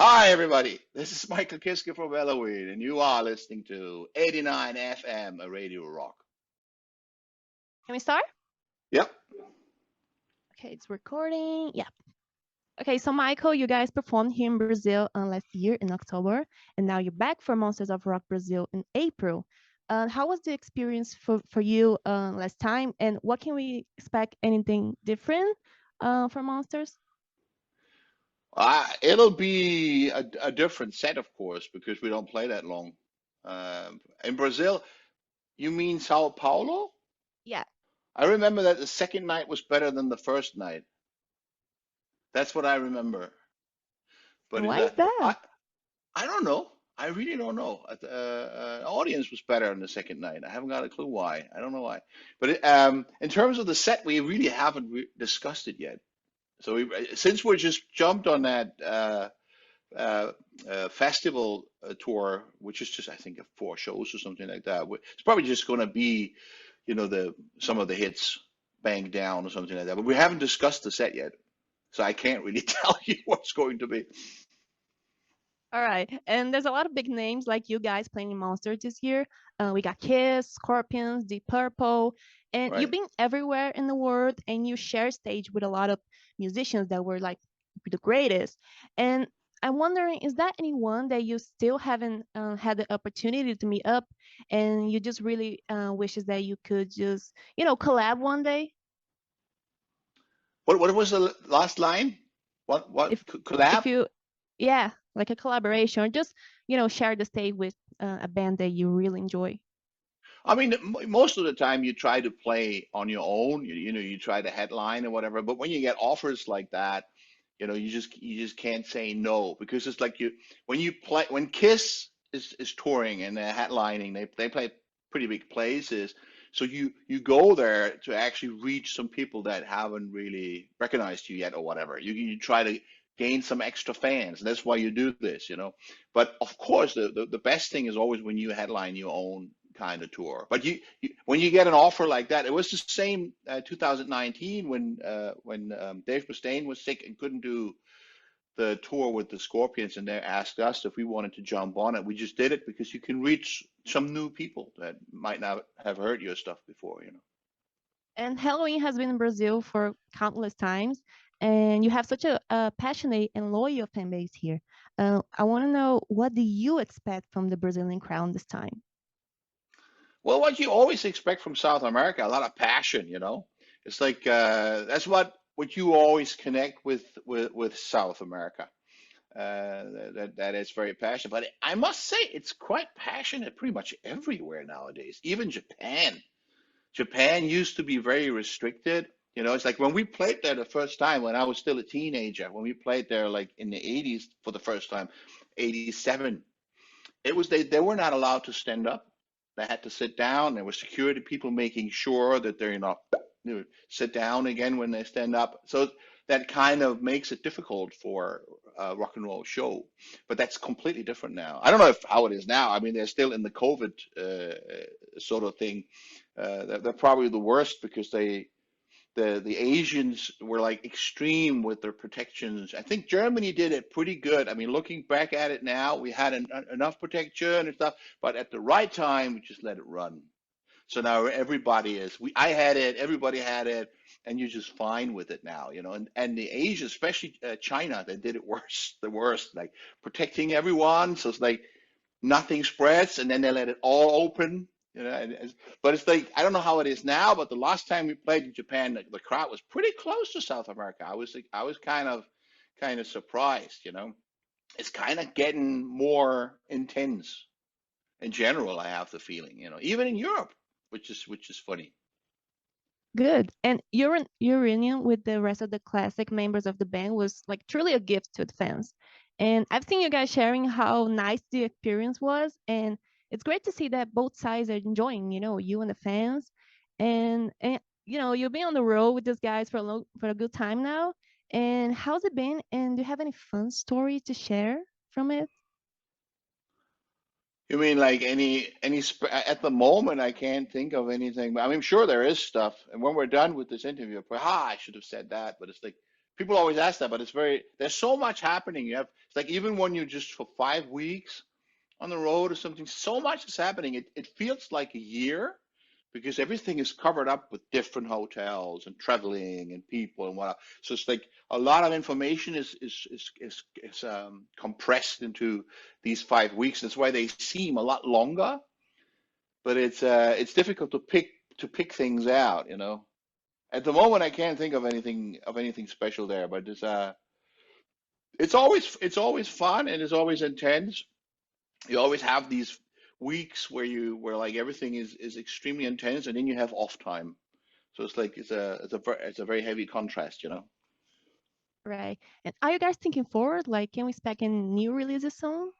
Hi, everybody. This is Michael Kiske from Helloween, and you are listening to 89 FM, a Radio Rock. Can we start? Yep. Okay, it's recording. Yeah. Okay, so Michael, you guys performed here in Brazil last year in October, and now you're back for Monsters of Rock Brazil in April. How was the experience for you last time, and what can we expect? Anything different for Monsters? It'll be a different set, of course, because we don't play that long. In Brazil, you mean Sao Paulo? Yeah. I remember that the second night was better than the first night. That's what I remember. But Why is that? I don't know. I really don't know. Audience was better on the second night. I haven't got a clue why. I don't know why. But in terms of the set, we really haven't discussed it yet. So since we're just jumped on that festival tour, which is just I think 4 shows or something like that, it's probably just going to be, some of the hits banged down or something like that. But we haven't discussed the set yet, so I can't really tell you what's going to be. All right, and there's a lot of big names like you guys playing in Monsters this year. We got Kiss, Scorpions, Deep Purple, and Right. you've been everywhere in the world, and you share stage with a lot of musicians that were like the greatest. And I'm wondering, is that anyone that you still haven't had the opportunity to meet up, and you just really wishes that you could just, collab one day? What was the last line? What If collab? if you, yeah, like a collaboration, or just share the stage with a band that you really enjoy. I mean, most of the time you try to play on your own. You try to headline or whatever. But when you get offers like that, you just can't say no, because it's like when Kiss is touring and they're headlining, they play pretty big places. So you go there to actually reach some people that haven't really recognized you yet or whatever. You try to gain some extra fans. That's why you do this. But of course, the best thing is always when you headline your own kind of tour. But when you get an offer like that, it was the same 2019 when Dave Mustaine was sick and couldn't do the tour with the Scorpions, and they asked us if we wanted to jump on it. We just did it because you can reach some new people that might not have heard your stuff before. And Halloween has been in Brazil for countless times, and you have such a passionate and loyal fan base here. I want to know, what do you expect from the Brazilian crowd this time? Well, what you always expect from South America, a lot of passion. It's like that's what you always connect with South America. That is very passionate. But I must say, it's quite passionate pretty much everywhere nowadays. Even Japan. Japan used to be very restricted. It's like when we played there the first time when I was still a teenager, when we played there like in the 80s for the first time, 87. They were not allowed to stand up. They had to sit down. There were security people making sure that they're not sit down again when they stand up. So that kind of makes it difficult for a rock and roll show. But that's completely different now. I don't know how it is now. I mean, they're still in the COVID sort of thing. They're probably the worst because the Asians were like extreme with their protections. I think Germany did it pretty good. I mean, looking back at it now, we had enough protection and stuff, but at the right time, we just let it run. So now everybody I had it, everybody had it, and you're just fine with it now. And the Asians, especially China, they did it worse, the worst, like protecting everyone. So it's like nothing spreads, and then they let it all open. But it's like I don't know how it is now, but the last time we played in Japan, the crowd was pretty close to South America. I was kind of surprised. It's kind of getting more intense in general. I have the feeling, even in Europe, which is funny. Good. And your reunion with the rest of the classic members of the band was like truly a gift to the fans. And I've seen you guys sharing how nice the experience was, and it's great to see that both sides are enjoying, you and the fans. And you've been on the road with these guys for a good time now. And how's it been? And do you have any fun stories to share from it? You mean like at the moment I can't think of anything, but I mean sure there is stuff. And when we're done with this interview, I should have said that, but it's like people always ask that, but there's so much happening. It's like even when you're just for 5 weeks on the road or something, so much is happening. It feels like a year because everything is covered up with different hotels and traveling and people and whatnot. So it's like a lot of information is compressed into these 5 weeks. That's why they seem a lot longer, but it's difficult to pick things out, you know. At the moment, I can't think of anything special there, but it's always fun and it's always intense. You always have these weeks where like everything is extremely intense, and then you have off time. So it's like it's a very heavy contrast, you know. Right. And are you guys thinking forward? Like, can we expect any new releases soon?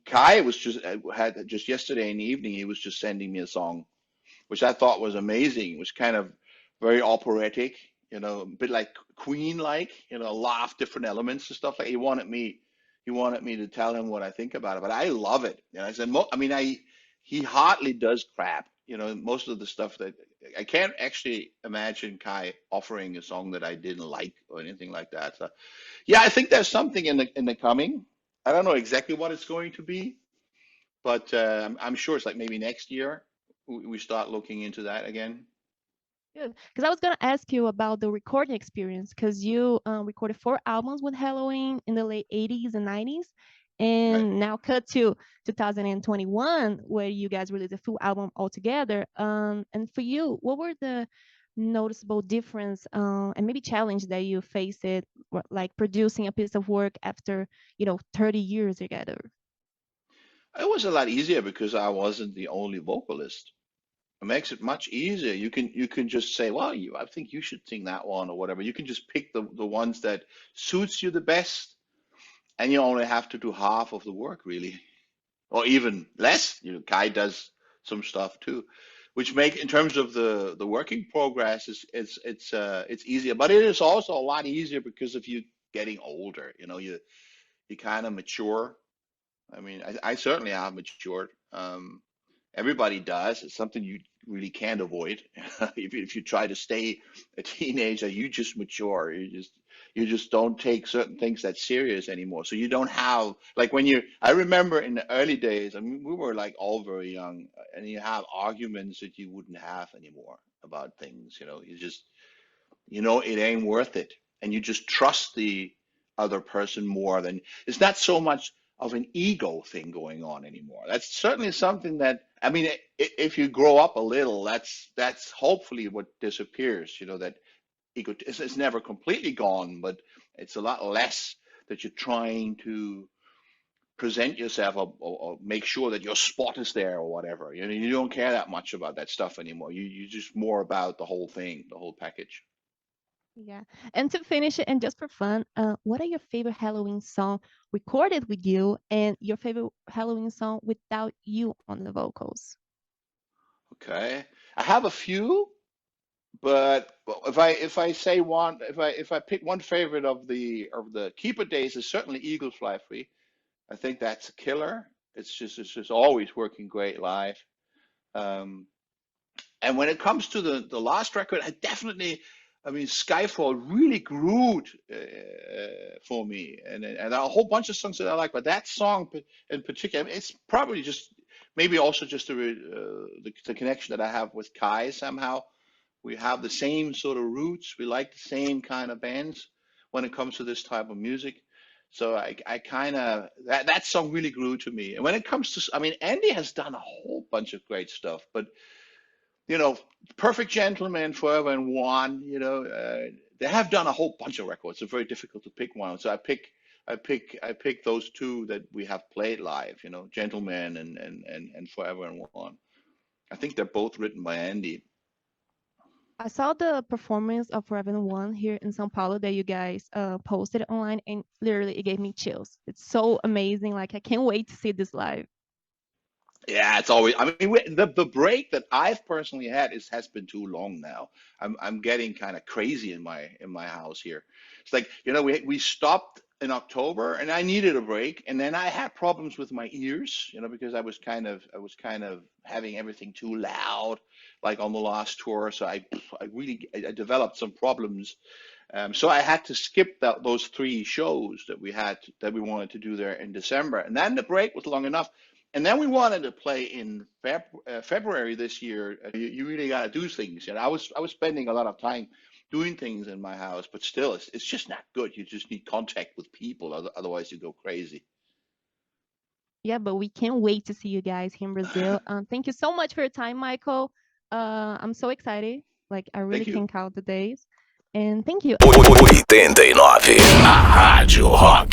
Kai was had just yesterday in the evening. He was just sending me a song, which I thought was amazing. It was kind of very operatic, you know, a bit like Queen-like, you know, a lot of different elements and stuff. Like he wanted me to tell him what I think about it, but I love it. You know, I said, I mean, he hardly does crap. You know, most of the stuff that I can't actually imagine Kai offering a song that I didn't like or anything like that. So, yeah, I think there's something in the coming. I don't know exactly what it's going to be, but I'm sure it's like maybe next year we start looking into that again. Good. Because I was gonna ask you about the recording experience, because you recorded 4 albums with Helloween in the late 80s and 90s, Right. and now cut to 2021, where you guys released a full album altogether. And for you, what were the noticeable difference and maybe challenge that you faced it, like producing a piece of work after 30 years together? It was a lot easier because I wasn't the only vocalist. It makes it much easier. You can just say, well, I think you should sing that one or whatever. You can just pick the ones that suits you the best, and you only have to do half of the work really, or even less. You know, Kai does some stuff too, which make in terms of the working progress is it's easier. But it is also a lot easier because of you getting older. You know, you kind of mature. I mean, I certainly have matured. Everybody does. It's something you really can't avoid. If you try to stay a teenager, you just mature. You just don't take certain things that serious anymore. So you don't have like I remember in the early days, I mean, we were like all very young, and you have arguments that you wouldn't have anymore about things. You know, it ain't worth it, and you just trust the other person more than it's not so much of an ego thing going on anymore. That's certainly something that I mean, if you grow up a little, that's hopefully what disappears. You know, that ego it's never completely gone, but it's a lot less that you're trying to present yourself or make sure that your spot is there or whatever. You know, you don't care that much about that stuff anymore. You just more about the whole thing, the whole package. Yeah. And to finish it, and just for fun, what are your favorite Halloween song recorded with you, and your favorite Halloween song without you on the vocals? Okay, I have a few, but if I say one, if I pick one favorite of the Keeper days, is certainly Eagles Fly Free. I think that's a killer. It's just always working great live. Um, and when it comes to the last record, I mean, Skyfall really grew for me, and a whole bunch of songs that I like, but that song in particular, I mean, it's probably just maybe also just the connection that I have with Kai somehow. We have the same sort of roots. We like the same kind of bands when it comes to this type of music. So I kind of that song really grew to me. And when it comes to, I mean, Andy has done a whole bunch of great stuff, but Perfect Gentleman, Forever and One, they have done a whole bunch of records. It's very difficult to pick one. So I pick those two that we have played live, Gentleman and Forever and One. I think they're both written by Andy. I saw the performance of Forever and One here in São Paulo that you guys posted online, and literally it gave me chills. It's so amazing. Like, I can't wait to see this live. Yeah, it's always. I mean, the break that I've personally had has been too long now. I'm getting kind of crazy in my house here. It's like we stopped in October, and I needed a break. And then I had problems with my ears, because I was kind of having everything too loud, like on the last tour. So I developed some problems. So I had to skip those 3 shows that we wanted to do there in December. And then the break was long enough. And then we wanted to play in February this year. You really got to do things. I was spending a lot of time doing things in my house, but still, it's just not good. You just need contact with people, otherwise you go crazy. Yeah, but we can't wait to see you guys here in Brazil. Thank you so much for your time, Michael. I'm so excited. Like, I really Thank you. can't count the days. And thank you. 89, a Rádio Rock.